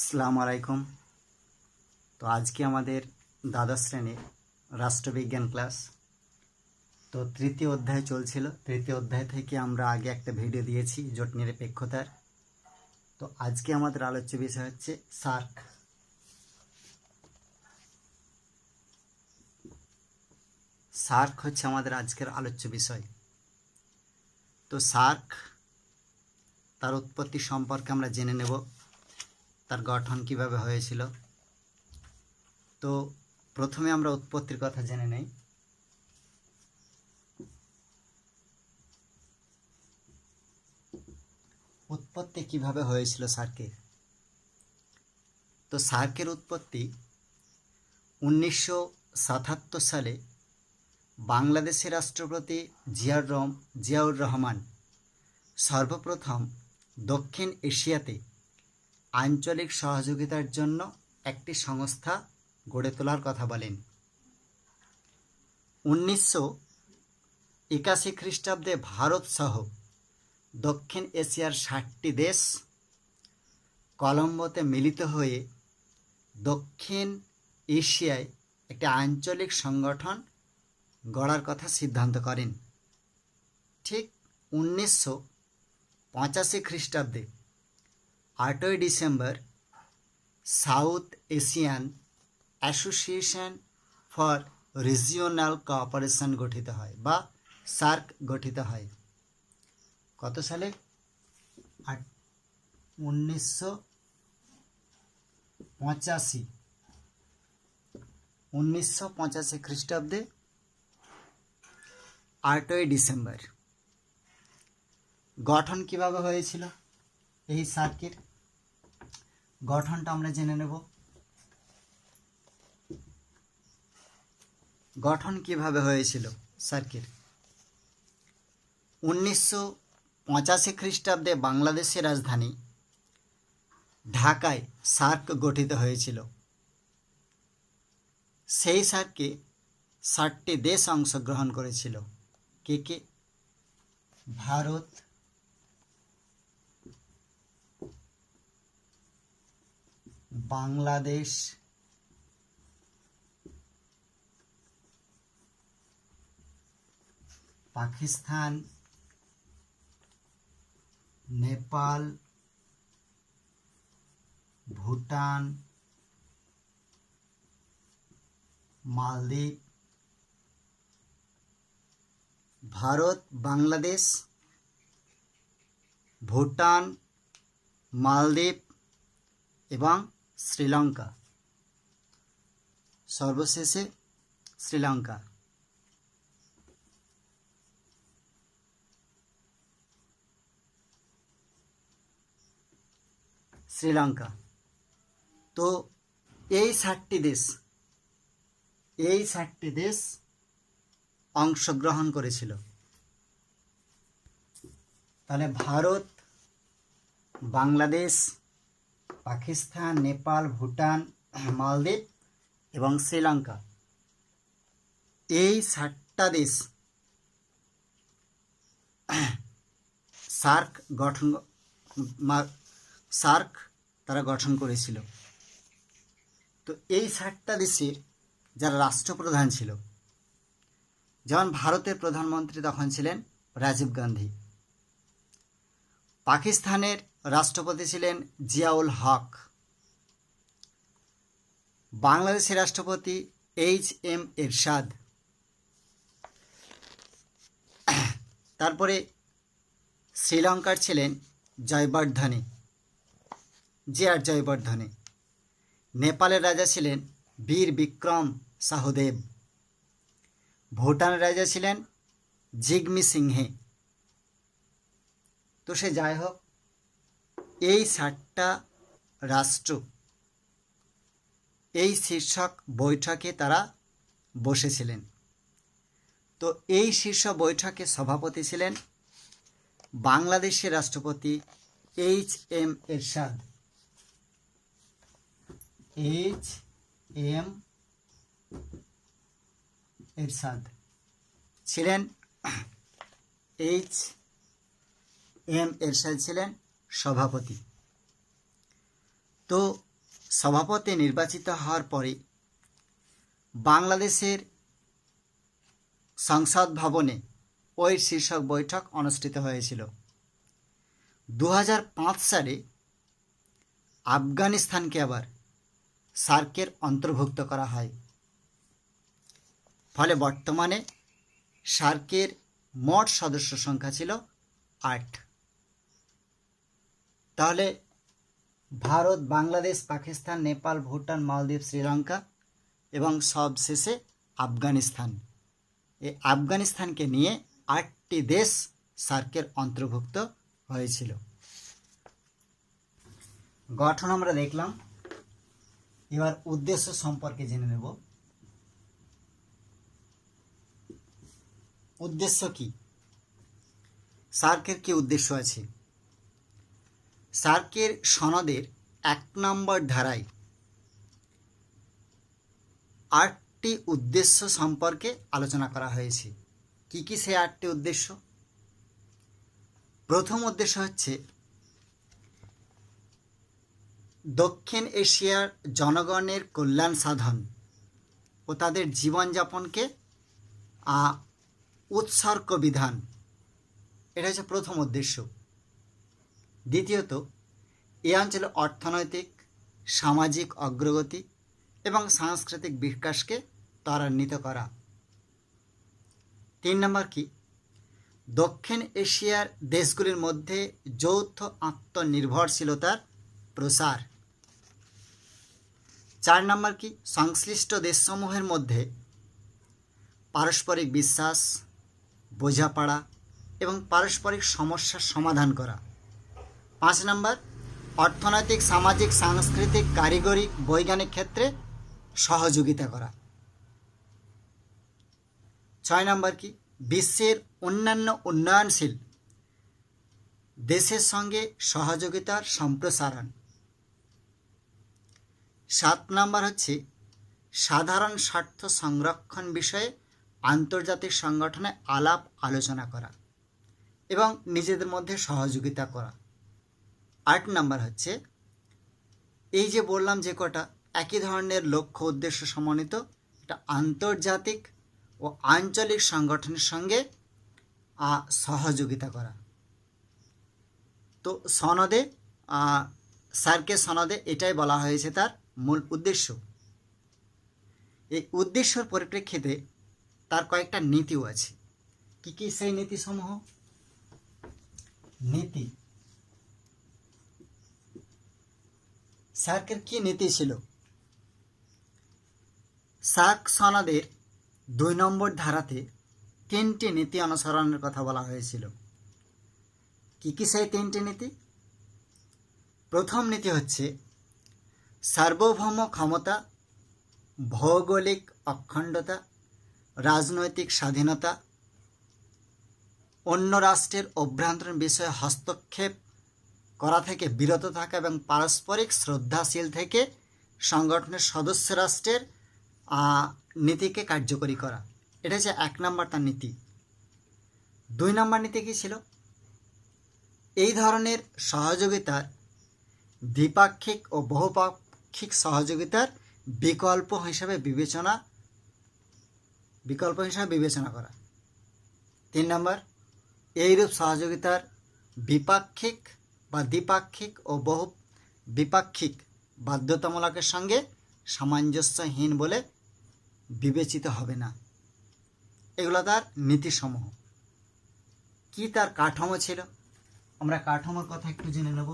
আসসালামু আলাইকুম। তো আজকে আমাদের দ্বাদশ শ্রেণীর রাষ্ট্রবিজ্ঞান ক্লাস। তো তৃতীয় অধ্যায় চলছিল। তৃতীয় অধ্যায় থেকে আমরা আগে একটা ভিডিও দিয়েছি জোট নিরপেক্ষতার। তো আজকে আমাদের আলোচ্য বিষয় হচ্ছে সার্ক। সার্ক হচ্ছে আমাদের আজকের আলোচ্য বিষয়। তো সার্ক তার উৎপত্তি সম্পর্কে আমরা জেনে নেব, তার গঠন কিভাবে হয়েছিল। তো প্রথমে আমরা উৎপত্তির কথা জেনে নেই। উৎপত্তি কিভাবে হয়েছিল সার্কের? তো সার্কের উৎপত্তি 1977 সালে বাংলাদেশের রাষ্ট্রপতি জিয়াউর রহমান সর্বপ্রথম দক্ষিণ এশিয়াতে আঞ্চলিক সহযোগিতার জন্য একটি সংস্থা গড়ে তোলার কথা বলেন। 1981 খ্রিস্টাব্দে ভারত সহ দক্ষিণ এশিয়ার 60টি দেশ কলম্বোতে মিলিত হয়ে দক্ষিণ এশিয়ায় একটি আঞ্চলিক সংগঠন গড়ার কথা সিদ্ধান্ত করেন। ঠিক 1985 খ্রিস্টাব্দে 8ই December South Asian Association for Regional Cooperation গঠিত হয় বা সার্ক গঠিত হয়। কত সালে? 1985 খ্রিস্টাব্দে 8ই ডিসেম্বর। গঠন কিভাবে হয়েছিল এই সার্কের? গঠনটা আমরা জেনে নেব। গঠন কিভাবে হয়েছিল সার্কের? 1985 খ্রিস্টাব্দে বাংলাদেশের রাজধানী ঢাকায় সার্ক গঠিত হয়েছিল। সেই সার্কে 60টি দেশ অংশগ্রহণ করেছিল। কে কে? ভারত, বাংলাদেশ, পাকিস্তান, নেপাল, ভুটান, মালদ্বীপ। ভারত, বাংলাদেশ, ভুটান, মালদ্বীপ এবং শ্রীলঙ্কা। সর্বশেষে শ্রীলঙ্কা। শ্রীলঙ্কা। তো এই 60টি দেশ অংশগ্রহণ করেছিল। তাহলে ভারত, বাংলাদেশ, পাকিস্তান, নেপাল, ভুটান, মালদ্বীপ এবং শ্রীলঙ্কা, এই 60টা দেশ সার্ক তারা গঠন করেছিল। তো এই 60টা দেশের যারা রাষ্ট্রপ্রধান ছিল, যেমন ভারতের প্রধানমন্ত্রী তখন ছিলেন রাজীব গান্ধী, পাকিস্তানের রাষ্ট্রপতি ছিলেন জিয়াউল হক, বাংলাদেশের রাষ্ট্রপতি HM এরশাদ, তারপরে শ্রীলঙ্কার ছিলেন জয়বর্ধনে, JR জয়বর্ধনে, নেপালের রাজা ছিলেন বীর বিক্রম সাহদেব, ভুটানের রাজা ছিলেন জিগমি সিংহে। তো সে যাই হোক, এই 60টা রাষ্ট্র এই শীর্ষক বৈঠকে তারা বসেছিলেন। তো এই শীর্ষ বৈঠকে সভাপতি ছিলেন বাংলাদেশের রাষ্ট্রপতি HM এরশাদ। HM এরশাদ ছিলেন HM এরশাদ ছিলেন সভাপতি। তো সভাপতি নির্বাচিত হওয়ার পরে বাংলাদেশের সংসদ ভবনে ওই শীর্ষক বৈঠক অনুষ্ঠিত হয়েছিল। 2005 সালে আফগানিস্তানকে আবার সার্কের অন্তর্ভুক্ত করা হয়। ফলে বর্তমানে সার্কের মোট সদস্য সংখ্যা ছিল 8। তাহলে ভারত, বাংলাদেশ, পাকিস্তান, নেপাল, ভুটান, মালদ্বীপ, শ্রীলঙ্কা এবং সবশেষে আফগানিস্তান। এই আফগানিস্তানকে নিয়ে 8টি দেশ সার্কের অন্তর্ভুক্ত হয়েছিল। গঠন আমরা দেখলাম, এবার উদ্দেশ্য সম্পর্কে জেনে নেব। উদ্দেশ্য কি? সার্কের কি উদ্দেশ্য আছে? সার্কের সনদের 1 নম্বর ধারায় 8টি উদ্দেশ্য সম্পর্কে আলোচনা করা হয়েছে। কি কি সেই 8টি উদ্দেশ্য? প্রথম উদ্দেশ্য হচ্ছে দক্ষিণ এশিয়ার জনগণের কল্যাণ সাধন ও তাদের জীবনযাপনকে উৎসর্গ বিধান। এটা হচ্ছে প্রথম উদ্দেশ্য। দ্বিতীয়ত, এই অঞ্চলে অর্থনৈতিক, সামাজিক অগ্রগতি এবং সাংস্কৃতিক বিকাশকে ত্বরান্বিত করা। 3 নম্বর কি? দক্ষিণ এশিয়ার দেশগুলির মধ্যে যৌথ আত্মনির্ভরশীলতার প্রসার। 4 নম্বর কি? সংশ্লিষ্ট দেশসমূহের মধ্যে পারস্পরিক বিশ্বাস, বোঝাপড়া এবং পারস্পরিক সমস্যার সমাধান করা। 5 নম্বর, অর্থনৈতিক, সামাজিক, সাংস্কৃতিক, কারিগরি, বৈজ্ঞানিক ক্ষেত্রে সহযোগিতা করা। 6 নম্বর কি? বিশ্বের অন্যান্য উন্নয়নশীল দেশের সঙ্গে সহযোগিতার সম্প্রসারণ। 7 নম্বর হচ্ছে সাধারণ স্বার্থ সংরক্ষণ বিষয়ে আন্তর্জাতিক সংগঠনে আলাপ আলোচনা করা এবং নিজেদের মধ্যে সহযোগিতা করা। 8 নম্বর হচ্ছে এই যে বললাম যে কটা একই ধরনের লক্ষ্য উদ্দেশ্য সমন্বিত এটা আন্তর্জাতিক ও আঞ্চলিক সংগঠনের সঙ্গে সহযোগিতা করা। তো সনদে সার্কের সনদে এটাই বলা হয়েছে তার মূল উদ্দেশ্য। এই উদ্দেশ্যর পরিপ্রেক্ষিতে তার কয়েকটা নীতিও আছে। কি কি সেই নীতিসমূহ? নীতি, সার্কের কি নীতি ছিল? সার্ক সনদের 2 নম্বর ধারাতে 3টি নীতি অনুসরণের কথা বলা হয়েছিল। কি কি সেই 3টি নীতি? প্রথম নীতি হচ্ছে সার্বভৌম ক্ষমতা, ভৌগোলিক অখণ্ডতা, রাজনৈতিক স্বাধীনতা, অন্য রাষ্ট্রের অভ্যন্তরীণ বিষয়ে হস্তক্ষেপ করা থেকে বিরত থাকা এবং পারস্পরিক শ্রদ্ধাশীল থেকে সংগঠনের সদস্য রাষ্ট্রের নীতিকে কার্যকরী করা। এটা হচ্ছে 1 নম্বর তার নীতি। 2 নম্বর নীতি কী ছিল? এই ধরনের সহযোগিতার দ্বিপাক্ষিক ও বহুপাক্ষিক সহযোগিতার বিকল্প হিসাবে বিবেচনা করা। 3 নম্বর, এইরূপ সহযোগিতার বিপাক্ষিক বা দ্বিপাক্ষিক ও বহু বিপাক্ষিক বাধ্যতামূলকের সঙ্গে সামঞ্জস্যহীন বলে বিবেচিত হবে না। এগুলো তার নীতিসমূহ। কি তার কাঠামো ছিল? আমরা কাঠামোর কথা একটু জেনে নেব।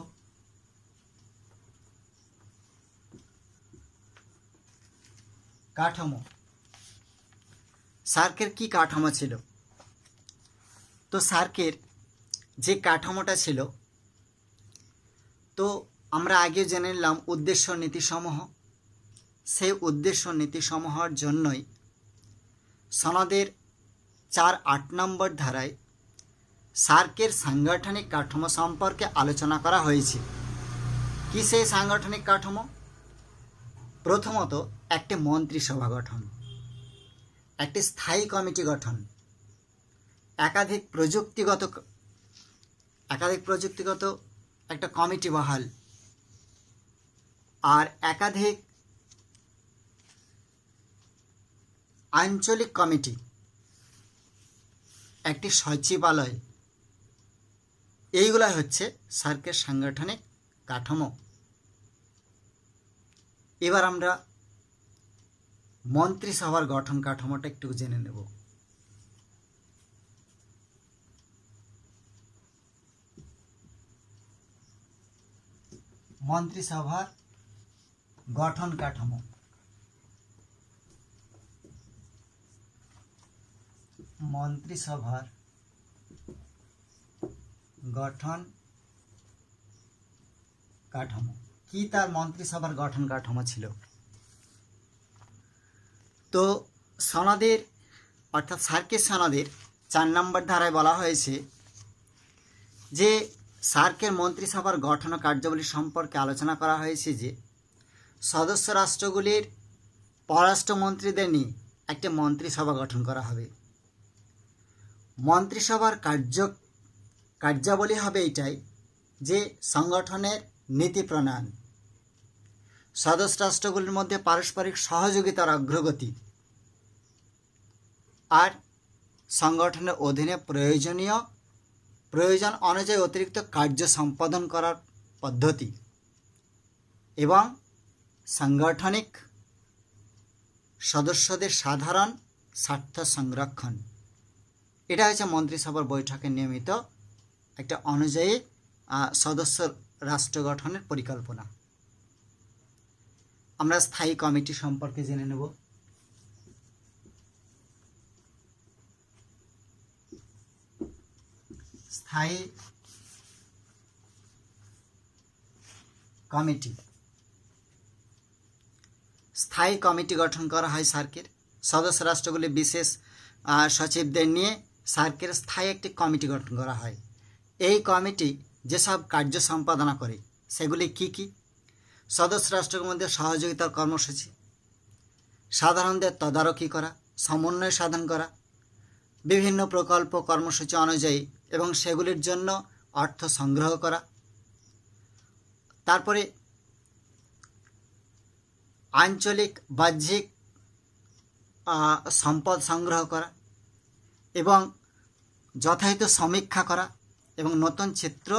কাঠামো, সার্কের কি কাঠামো ছিল? তো সার্কের যে কাঠামোটা ছিল, তো আমরা আগে জেনে নিলাম উদ্দেশ্য নীতিসমূহ। সেই উদ্দেশ্য নীতিসমূহের জন্যই সনদের 4-8 নম্বর ধারায় সার্কের সাংগঠনিক কাঠামো সম্পর্কে আলোচনা করা হয়েছে। কি সেই সাংগঠনিক কাঠামো? প্রথমত, একটি মন্ত্রিসভা গঠন, একটি স্থায়ী কমিটি গঠন, একাধিক প্রযুক্তিগত একটা কমিটি বহাল, আর একাধিক আঞ্চলিক কমিটি, একটি সচিবালয়, এইগুলাই হচ্ছে সার্কের সাংগঠনিক কাঠামো। এবার আমরা মন্ত্রিসভার গঠন কাঠামোটা একটু জেনে নেব। মন্ত্রিসভার গঠন কাঠামো। মন্ত্রিসভার গঠন কাঠামো কি? তার মন্ত্রিসভার গঠন কাঠামো ছিল। তো সনদের অর্থাৎ সার্কের সনদের 4 নম্বর ধারায় বলা হয়েছে যে সার্কের মন্ত্রিসভার গঠন ও কার্যাবলী সম্পর্কে আলোচনা করা হয়েছে যে সদস্য রাষ্ট্রগুলির পররাষ্ট্রমন্ত্রীদের নিয়ে একটি মন্ত্রিসভা গঠন করা হবে। মন্ত্রিসভার কার্যাবলী হবে এটাই যে সংগঠনের নীতি প্রণয়ন, সদস্য রাষ্ট্রগুলির মধ্যে পারস্পরিক সহযোগিতার অগ্রগতি, আর সংগঠনের অধীনে প্রয়োজন অনুযায়ী অতিরিক্ত কার্য সম্পাদন করার পদ্ধতি এবং সাংগঠনিক সদস্যদের সাধারণ স্বার্থ সংরক্ষণ। এটা হচ্ছে মন্ত্রিসভার বৈঠকে নিয়মিত একটা অনুযায়ী সদস্য রাষ্ট্র গঠনের পরিকল্পনা। আমরা স্থায়ী কমিটি সম্পর্কে জেনে নেব। স্থায়ী কমিটি। স্থায়ী কমিটি গঠন করা হয় সার্কের। সদস্য রাষ্ট্রগুলি বিশেষ সচিবদের নিয়ে সার্কের স্থায়ী একটি কমিটি গঠন করা হয়। এই কমিটি যেসব কার্য সম্পাদনা করে সেগুলি কি কি? সদস্য রাষ্ট্রের মধ্যে সহযোগিতার কর্মসূচি, সাধারণদের তদারকি করা, সমন্বয় সাধন করা, বিভিন্ন প্রকল্প কর্মসূচি অনুযায়ী এবং সেগুলির জন্য অর্থ সংগ্রহ করা, তারপরে আঞ্চলিক বাহ্যিক সম্পদ সংগ্রহ করা এবং যথাযথ সমীক্ষা করা এবং নতুন চিত্র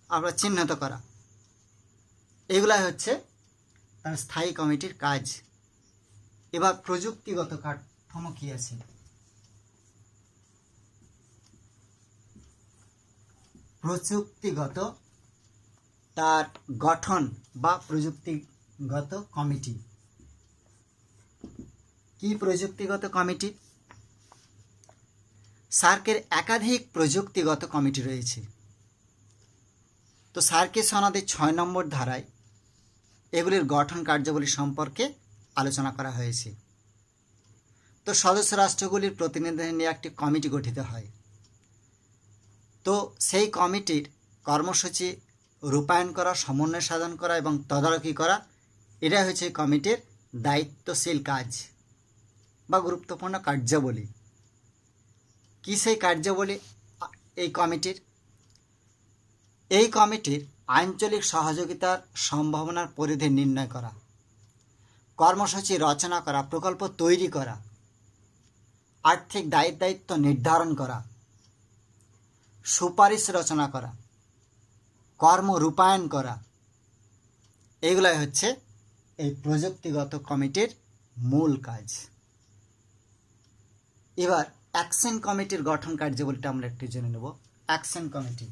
আমরা চিহ্নিত করা। এগুলাই হচ্ছে তার স্থায়ী কমিটির কাজ। এবার প্রযুক্তিগত কাঠামো কি আছে? প্রযুক্তিগত তার গঠন বা প্রযুক্তিগত কমিটি কি? প্রযুক্তিগত কমিটি, সার্কের একাধিক প্রযুক্তিগত কমিটি রয়েছে। তো সার্কের সনদের 6 নম্বর ধারায় এগুলির গঠন কার্যাবলী সম্পর্কে আলোচনা করা হয়েছে। তো সদস্য রাষ্ট্রগুলির প্রতিনিধিদের নিয়ে একটি কমিটি গঠিত হয়। তো সেই কমিটির কর্মসূচি রূপায়ণ করা, সমন্বয় সাধন করা এবং তদারকি করা, এটা হচ্ছে কমিটির দায়িত্বশীল কাজ বা গুরুত্বপূর্ণ কার্যাবলী। কি সেই কার্যাবলী এই কমিটির আঞ্চলিক সহযোগিতার সম্ভাবনার পরিধি নির্ণয় করা, কর্মসূচি রচনা করা, প্রকল্প তৈরি করা, আর্থিক দায়িত্ব নির্ধারণ করা, সুপারিশ রচনা করা, কর্ম রূপায়ণ করা, এগুলাই হচ্ছে এই প্রযুক্তিগত কমিটির মূল কাজ। এবার অ্যাকশন কমিটির গঠন কার্যাবলীটা আমরা একটু জেনে নেব। Action committee.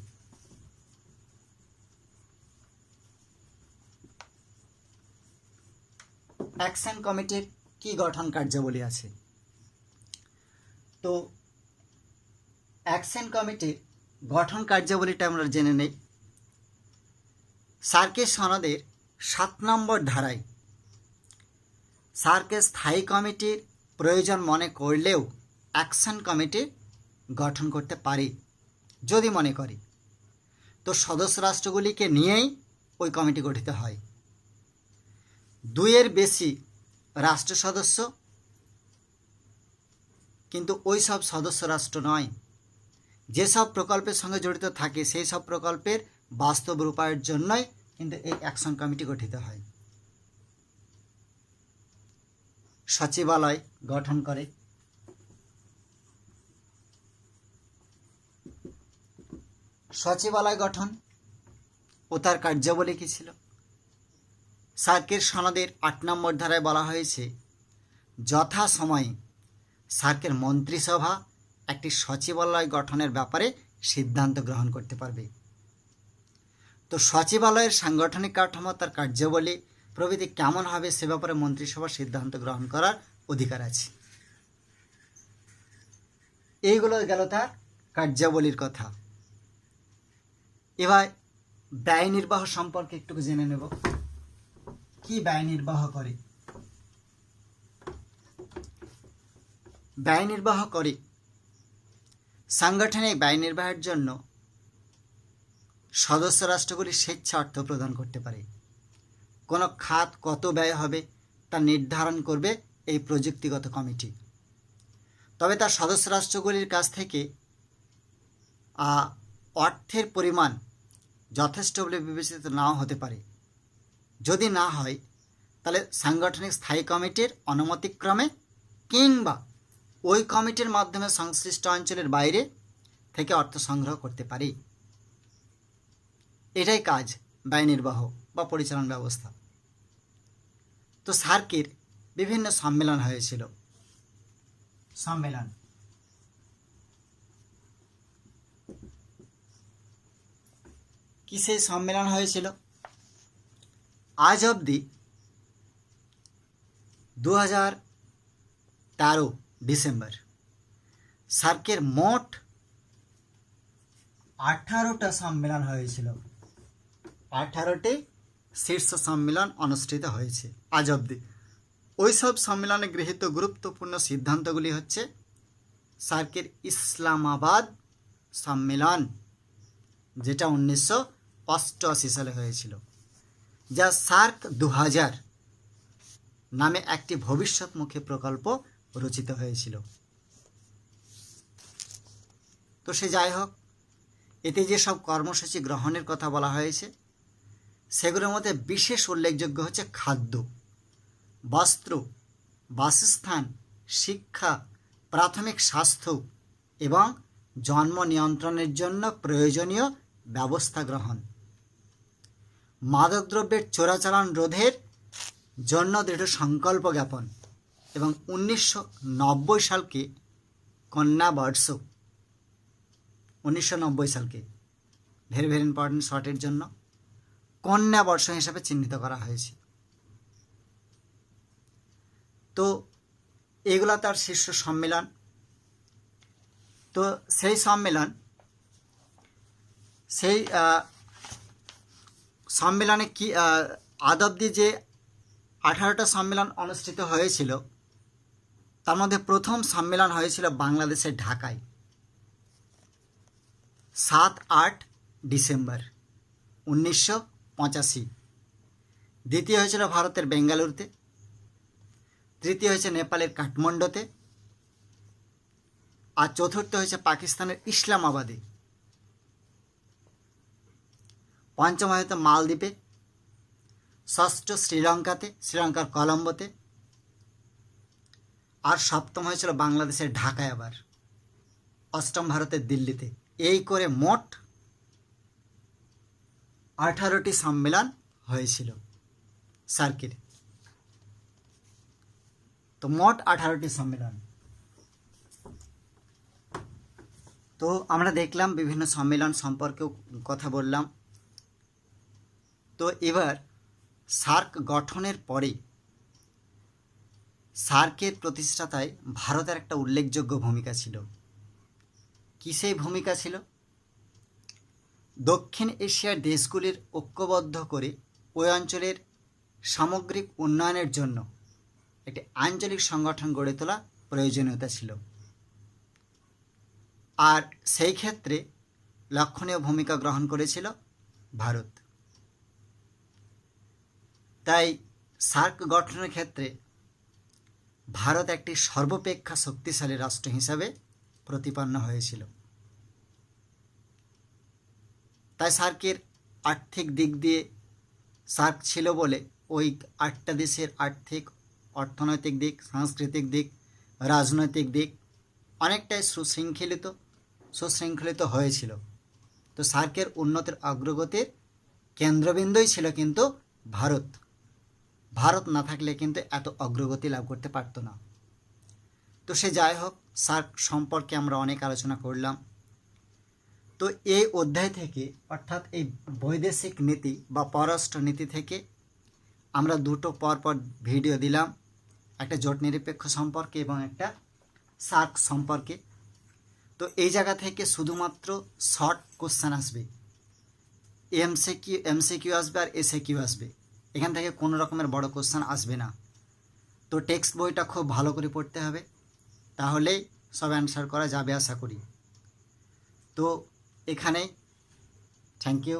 অ্যাকশন কমিটির কি গঠন কার্যাবলী আছে? তো অ্যাকশন কমিটির গঠন কার্যাবলীটা আমরা জেনে নেই। সার্কের সনদের 7 নম্বর ধারায় সার্কের স্থায়ী কমিটির প্রয়োজন মনে করলেও অ্যাকশন কমিটি গঠন করতে পারি যদি মনে করি। তো সদস্য রাষ্ট্রগুলিকে নিয়েই ওই কমিটি গঠিত হয়। 2-এর বেশি রাষ্ট্র সদস্য, কিন্তু ওই সব সদস্য রাষ্ট্র নয়, যেসব প্রকল্পের সঙ্গে জড়িত থাকে সেই সব প্রকল্পের বাস্তব রূপায়নের জন্যই কিন্তু এই অ্যাকশন কমিটি গঠিত হয়। সচিবালয় গঠন করে। সচিবালয় গঠন ও তার কার্যাবলী কী ছিল? সার্কের সনদের 8 নম্বর ধারায় বলা হয়েছে, যথাসময়ে সার্কের মন্ত্রিসভা একটি সচিবালয় গঠনের ব্যাপারে সিদ্ধান্ত গ্রহণ করতে পারবে। তো সচিবালয়ের সাংগঠনিক কাঠামো, তার কার্যাবলী প্রভৃতি কেমন হবে সে ব্যাপারে মন্ত্রিসভার সিদ্ধান্ত গ্রহণ করার অধিকার আছে। এইগুলো গেল তার কার্যাবলীর কথা। এবার ব্যয় নির্বাহ সম্পর্কে একটু জেনে নেব। কি ব্যয় নির্বাহ করে? ব্যয় নির্বাহ করে সাংগঠনিক ব্যয় নির্বাহের জন্য সদস্য রাষ্ট্রগুলি স্বেচ্ছা অর্থ প্রদান করতে পারে। কোনো খাত কত ব্যয় হবে তা নির্ধারণ করবে এই প্রযুক্তিগত কমিটি। তবে তার সদস্য রাষ্ট্রগুলির কাছ থেকে অর্থের পরিমাণ যথেষ্ট বলে বিবেচিত নাও হতে পারে। যদি না হয় তাহলে সাংগঠনিক স্থায়ী কমিটির অনুমতিক্রমে কিংবা ওই কমিটির মাধ্যমে সংশ্লিষ্ট অঞ্চলের বাইরে থেকে অর্থ সংগ্রহ করতে পারি। এটাই কাজ ব্যয় নির্বাহ বা পরিচালন ব্যবস্থা। তো সার্কের বিভিন্ন সম্মেলন হয়েছিল। সম্মেলন কি সেই সম্মেলন হয়েছিল? আজ অবধি 2013 ডিসেম্বর সার্কের মোট 18টা সম্মেলন হয়েছিল। 18টি শীর্ষ সম্মেলন অনুষ্ঠিত হয়েছে আজ অবধি। ওইসব সম্মেলনে গৃহীত গুরুত্বপূর্ণ সিদ্ধান্তগুলি হচ্ছে সার্কের ইসলামাবাদ সম্মেলন, যেটা 1988 সালে হয়েছিল, যা সার্ক 2000 নামে একটি ভবিষ্যৎমুখী প্রকল্প রচিত হয়েছিল। তো সে যাই হোক, এতে যেসব কর্মসূচি গ্রহণের কথা বলা হয়েছে সেগুলোর মধ্যে বিশেষ উল্লেখযোগ্য হচ্ছে খাদ্য, বস্ত্র, বাসস্থান, শিক্ষা, প্রাথমিক স্বাস্থ্য এবং জন্ম নিয়ন্ত্রণের জন্য প্রয়োজনীয় ব্যবস্থা গ্রহণ, মাদকদ্রব্যের চোরাচালান রোধের জন্য দৃঢ় সংকল্প জ্ঞাপন এবং 1990 সালকে কন্যাবর্ষ, 1990 সালকে ভেরি ভেরি ইম্পর্টেন্ট শর্টের জন্য কন্যাবর্ষ হিসাবে চিহ্নিত করা হয়েছে। তো এগুলো তার শীর্ষ সম্মেলন। তো সেই সম্মেলন, সেই সম্মেলনে কি আজ অবধি যে 18টা সম্মেলন অনুষ্ঠিত হয়েছিল তার মধ্যে প্রথম সম্মেলন হয়েছিল বাংলাদেশের ঢাকায় 7-8 ডিসেম্বর 1985। দ্বিতীয় হয়েছিল ভারতের বেঙ্গালুরুতে, তৃতীয় হয়েছে নেপালের কাঠমান্ডুতে, আর চতুর্থ হয়েছে পাকিস্তানের ইসলামাবাদে, পঞ্চম হয়তো মালদ্বীপে, ষষ্ঠ শ্রীলঙ্কাতে, শ্রীলঙ্কার কলম্বোতে, আর সপ্তম হয়েছিল বাংলাদেশের ঢাকায়, আবার অষ্টম ভারতের দিল্লিতে। এই করে মোট 18টি সম্মেলন হয়েছিল সার্কের। তো মোট 18টি সম্মেলন। তো আমরা দেখলাম বিভিন্ন সম্মেলন সম্পর্কেও কথা বললাম। তো এবার সার্ক গঠনের পরে সার্কের প্রতিষ্ঠাতায় ভারতের একটা উল্লেখযোগ্য ভূমিকা ছিল। কী সেই ভূমিকা ছিল? দক্ষিণ এশিয়ার দেশগুলির ঐক্যবদ্ধ করে ওই অঞ্চলের সামগ্রিক উন্নয়নের জন্য একটি আঞ্চলিক সংগঠন গড়ে তোলা প্রয়োজনীয়তা ছিল। আর সেই ক্ষেত্রে লক্ষণীয় ভূমিকা গ্রহণ করেছিল ভারত। তাই সার্ক গঠনের ক্ষেত্রে ভারত একটি সর্বাপেক্ষা শক্তিশালী রাষ্ট্র হিসাবে প্রতিপন্ন হয়েছিল। তাই সার্কের আর্থিক দিক দিয়ে সার্ক ছিল বলে ওই 8টা দেশের আর্থিক, অর্থনৈতিক দিক, সাংস্কৃতিক দিক, রাজনৈতিক দিক অনেকটাই সুশৃঙ্খলিত হয়েছিল। তো সার্কের উন্নতির অগ্রগতির কেন্দ্রবিন্দুই ছিল কিন্তু ভারত। ভারত না থাকলে কিন্তু এত অগ্রগতি লাভ করতে পারতো না। তো সে যাই হোক, সার্ক সম্পর্কে আমরা অনেক আলোচনা করলাম। তো এই অধ্যায় থেকে, অর্থাৎ এই বৈদেশিক নীতি বা পররাষ্ট্র নীতি থেকে আমরা দুটো পরপর ভিডিও দিলাম, একটা জোট নিরপেক্ষ সম্পর্কে এবং একটা সার্ক সম্পর্কে। তো এই জায়গা থেকে শুধুমাত্র শর্ট কোশ্চেন আসবে, এমসিকিউ আসবে আর এসএকিউ আসবে, এখান থেকে কোনো রকমের বড় কোশ্চেন আসবে না। তো টেক্সট বইটা খুব ভালো করে পড়তে হবে, তাহলেই সব অ্যান্সার করা যাবে আশা করি। তো এখানেই, থ্যাংক ইউ।